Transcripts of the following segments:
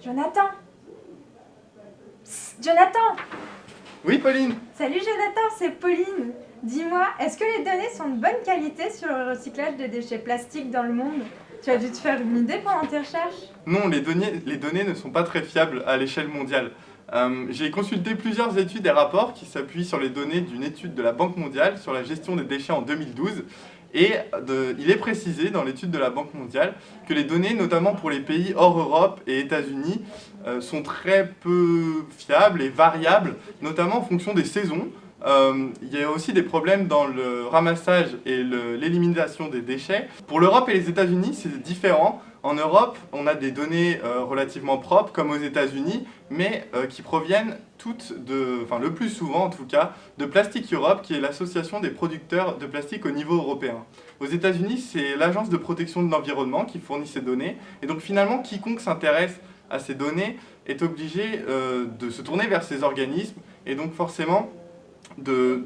Jonathan! Psst, Jonathan! Oui, Pauline. Salut Jonathan, c'est Pauline. Dis-moi, est-ce que les données sont de bonne qualité sur le recyclage de déchets plastiques dans le monde? Tu as dû te faire une idée pendant tes recherches? Non, les données ne sont pas très fiables à l'échelle mondiale. J'ai consulté plusieurs études et rapports qui s'appuient sur les données d'une étude de la Banque mondiale sur la gestion des déchets en 2012. Et il est précisé dans l'étude de la Banque mondiale que les données, notamment pour les pays hors Europe et États-Unis, sont très peu fiables et variables, notamment en fonction des saisons. Il y a aussi des problèmes dans le ramassage et l'élimination des déchets. Pour l'Europe et les États-Unis, c'est différent. En Europe, on a des données relativement propres, comme aux États-Unis, mais qui proviennent toutes le plus souvent en tout cas, de Plastic Europe, qui est l'association des producteurs de plastique au niveau européen. Aux États-Unis, c'est l'Agence de protection de l'environnement qui fournit ces données, et donc finalement, quiconque s'intéresse à ces données est obligé de se tourner vers ces organismes, et donc forcément de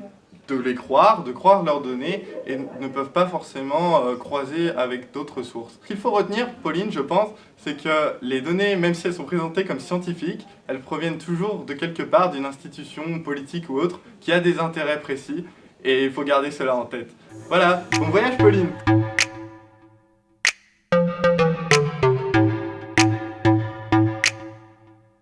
croire leurs données et ne peuvent pas forcément croiser avec d'autres sources. Ce qu'il faut retenir, Pauline, je pense, c'est que les données, même si elles sont présentées comme scientifiques, elles proviennent toujours de quelque part d'une institution politique ou autre qui a des intérêts précis et il faut garder cela en tête. Voilà, bon voyage Pauline!